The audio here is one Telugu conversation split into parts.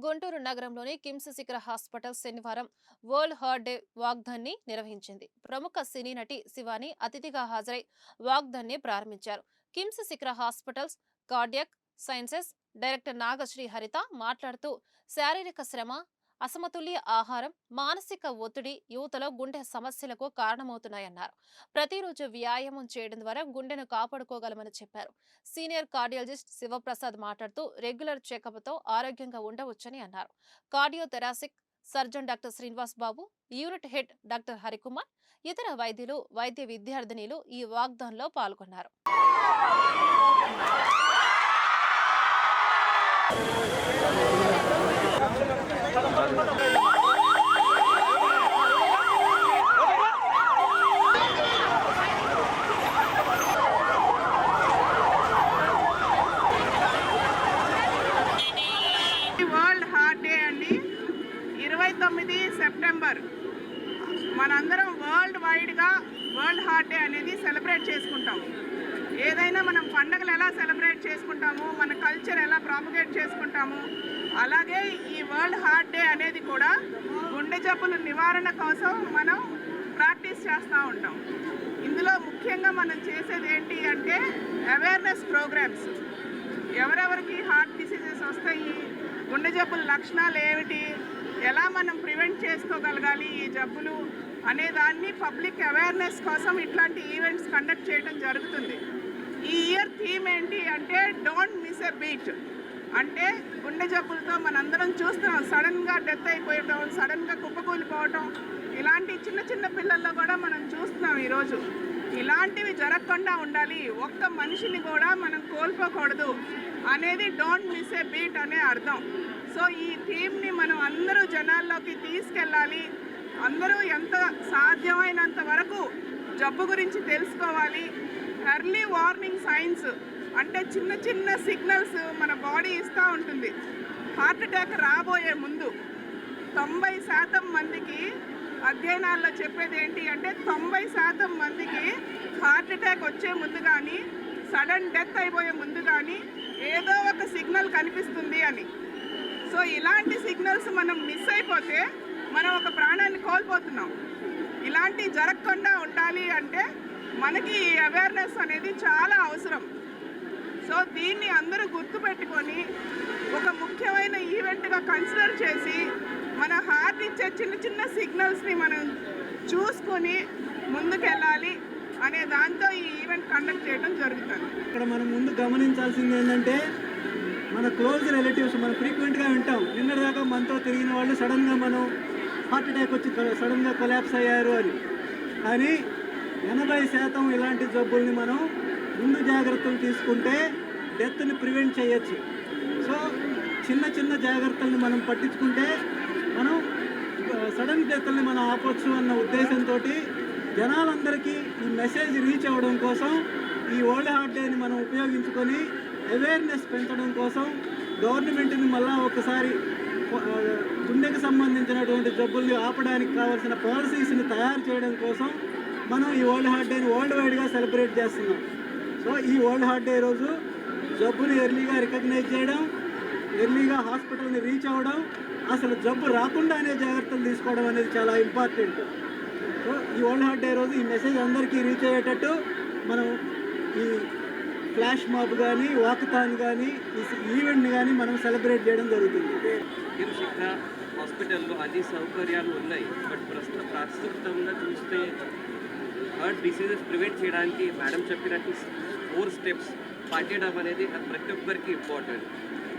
గుంటూరు నగరంలోని కిమ్స్ శిఖర హాస్పిటల్ శనివారం వరల్డ్ హార్ట్ డే వాగ్దాన్ని నిర్వహించింది. ప్రముఖ సినీ నటి శివాని అతిథిగా హాజరై వాగ్దాన్ని ప్రారంభించారు. కిమ్స్ శిఖర hospitals cardiac sciences director Nagasri హరిత మాట్లాడుతూ శారీరక శ్రమ, అసమతుల్య ఆహారం, మానసిక ఒత్తిడి యువతలో గుండె సమస్యలకు కారణమవుతున్నాయన్నారు. ప్రతిరోజు వ్యాయామం చేయడం ద్వారా గుండెను కాపాడుకోగలమని చెప్పారు. సీనియర్ కార్డియాలజిస్ట్ శివప్రసాద్ మాట్లాడుతూ రెగ్యులర్ చెకప్తో ఆరోగ్యంగా ఉండవచ్చని అన్నారు. కార్డియోథెరాసిక్ సర్జన్ డాక్టర్ శ్రీనివాస్ బాబు, యూనిట్ హెడ్ డాక్టర్ హరికుమార్, ఇతర వైద్యులు, వైద్య విద్యార్థినిలు ఈ వాగ్దానంలో పాల్గొన్నారు. వరల్డ్ హార్ట్ డే అండి. 29 సెప్టెంబర్ మనందరం వరల్డ్ వైడ్గా వరల్డ్ హార్ట్ డే అనేది సెలబ్రేట్ చేసుకుంటాం. ఏదైనా మనం పండుగలు ఎలా సెలబ్రేట్ చేసుకుంటాము, మన కల్చర్ ఎలా ప్రాపగేట్ చేసుకుంటాము, అలాగే ఈ వరల్డ్ హార్ట్ డే అనేది కూడా గుండె జబ్బుల నివారణ కోసం మనం ప్రాక్టీస్ చేస్తూ ఉంటాం. ఇందులో ముఖ్యంగా మనం చేసేది ఏంటి అంటే అవేర్నెస్ ప్రోగ్రామ్స్. ఎవరెవరికి హార్ట్ డిసీజెస్ వస్తాయి, గుండె జబ్బుల లక్షణాలు ఏమిటి, ఎలా మనం ప్రివెంట్ చేసుకోగలగాలి ఈ జబ్బులు అనే దాన్ని పబ్లిక్ అవేర్నెస్ కోసం ఇట్లాంటి ఈవెంట్స్ కండక్ట్ చేయడం జరుగుతుంది. ఈ ఇయర్ థీమ్ ఏంటి అంటే డోంట్ మిస్ ఎ బీట్. అంటే గుండె జబ్బులతో మనందరం చూస్తున్నాం, సడన్గా డెత్ అయిపోవటం, సడన్గా కుప్పకూలిపోవటం, ఇలాంటి చిన్న చిన్న పిల్లల్లో కూడా మనం చూస్తున్నాం ఈరోజు. ఇలాంటివి జరగకుండా ఉండాలి, ఒక్క మనిషిని కూడా మనం కోల్పోకూడదు అనేది డోంట్ మిస్ ఏ బీట్ అనే అర్థం. సో ఈ థీమ్ని మనం అందరూ జనాల్లోకి తీసుకెళ్ళాలి. అందరూ ఎంత సాధ్యమైనంత వరకు జబ్బు గురించి తెలుసుకోవాలి. ఎర్లీ వార్నింగ్ సైన్స్ అంటే చిన్న చిన్న సిగ్నల్స్ మన బాడీ ఇస్తూ ఉంటుంది. హార్ట్ అటాక్ రాబోయే ముందు 90% మందికి అధ్యయనాల్లో చెప్పేది ఏంటి అంటే 90% మందికి హార్ట్ అటాక్ వచ్చే ముందు కానీ, సడన్ డెత్ అయిపోయే ముందు కానీ ఏదో ఒక సిగ్నల్ కనిపిస్తుంది అని. సో ఇలాంటి సిగ్నల్స్ మనం మిస్ అయిపోతే మనం ఒక ప్రాణాన్ని కోల్పోతున్నాం. ఇలాంటివి జరగకుండా ఉండాలి అంటే మనకి ఈ అవేర్నెస్ అనేది చాలా అవసరం. సో దీన్ని అందరూ గుర్తుపెట్టుకొని ఒక ముఖ్యమైన ఈవెంట్గా కన్సిడర్ చేసి మన హార్ట్ ఇచ్చే చిన్న చిన్న సిగ్నల్స్ని మనం చూసుకొని ముందుకెళ్ళాలి అనే దాంతో ఈ ఈవెంట్ కండక్ట్ చేయడం జరుగుతుంది. ఇక్కడ మనం ముందు గమనించాల్సింది ఏంటంటే మన క్లోజ్ రిలేటివ్స్ మనం ఫ్రీక్వెంట్గా వింటాం, నిన్నటిదాకా మనతో తిరిగిన వాళ్ళు సడన్గా మనం హార్ట్ అటాక్ వచ్చి సడన్గా కొలాప్స్ అయ్యారు అని. కానీ 80% ఇలాంటి జబ్బుల్ని మనం ముందు జాగ్రత్తలు తీసుకుంటే డెత్ని ప్రివెంట్ చేయొచ్చు. సో చిన్న చిన్న జాగ్రత్తల్ని మనం పట్టించుకుంటే మనం సడన్ డెత్ని మనం ఆపొచ్చు అన్న ఉద్దేశంతో జనాలందరికీ ఈ మెసేజ్ రీచ్ అవ్వడం కోసం ఈ వరల్డ్ హార్ట్ డేని మనం ఉపయోగించుకొని అవేర్నెస్ పెంచడం కోసం గవర్నమెంట్ని మళ్ళా ఒకసారి గుండెకి సంబంధించినటువంటి జబ్బుల్ని ఆపడానికి కావాల్సిన పాలసీస్ని తయారు చేయడం కోసం మనం ఈ వరల్డ్ హార్ట్ డేని వరల్డ్ వైడ్గా సెలబ్రేట్ చేస్తున్నాం. సో ఈ వరల్డ్ హార్ట్ డే రోజు జబ్బుని ఎర్లీగా రికగ్నైజ్ చేయడం, ఎర్లీగా హాస్పిటల్ని రీచ్ అవ్వడం, అసలు జబ్బు రాకుండానే జాగ్రత్తలు తీసుకోవడం అనేది చాలా ఇంపార్టెంట్. సో ఈ వరల్డ్ హార్ట్ డే రోజు ఈ మెసేజ్ అందరికీ రీచ్ అయ్యేటట్టు మనం ఈ ఫ్లాష్ మాబ్ కానీ, వాకథాన్ కానీ, ఈ ఈవెంట్ని కానీ మనం సెలబ్రేట్ చేయడం జరుగుతుంది. కిమ్స్ శిఖర హాస్పిటల్లో అన్ని సౌకర్యాలు ఉన్నాయి. బట్ ప్రస్తుతంగా చూస్తే హార్ట్ డిసీజెస్ ప్రివెంట్ చేయడానికి మేడం చెప్పినట్టు 4 స్టెప్స్ పాటించడం అనేది ప్రతి ఒక్కరికి ఇంపార్టెంట్.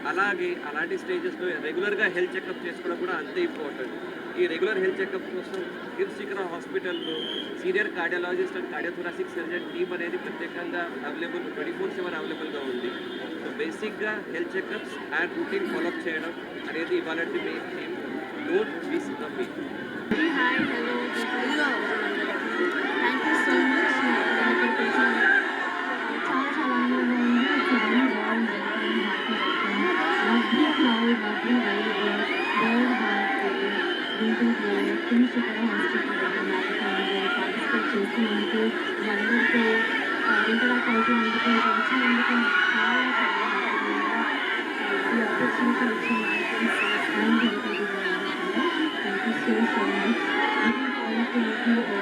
అలాగే అలాంటి స్టేజెస్లో రెగ్యులర్గా హెల్త్ చెకప్ చేసుకోవడం కూడా అంతే ఇంపార్టెంట్. ఈ రెగ్యులర్ హెల్త్ చెకప్ కోసం కిమ్స్ శిఖర హాస్పిటల్లో senior cardiologist and cardiothoracic surgeon team అనేది ప్రత్యేకంగా అవైలబుల్ 24/7 అవైలబుల్గా ఉంది. సో బేసిక్గా health checkups and routine follow up చేయడం అనేది ఇవాళ main theme. Don't miss the meet. Hi, hello, thank you so much for the invitation. చాలా చాలా ఆనందంగా ఉంది. It's a very warm welcome, hearty welcome. Lovely crowd, lovely vibe, world heart day, గుంటూరులో కిమ్స్ శిఖర హాస్పిటల్ మ్యారథాన్లో పార్టిసిపేట్ చేసినందుకు అందరితో ఇంటరాక్ట్ అవుతున్నందుకు వచ్చినందుకు చాలా చాలా హ్యాపీగా ఈ ఆపర్చునిటీ ఇచ్చిన I think I want to let you all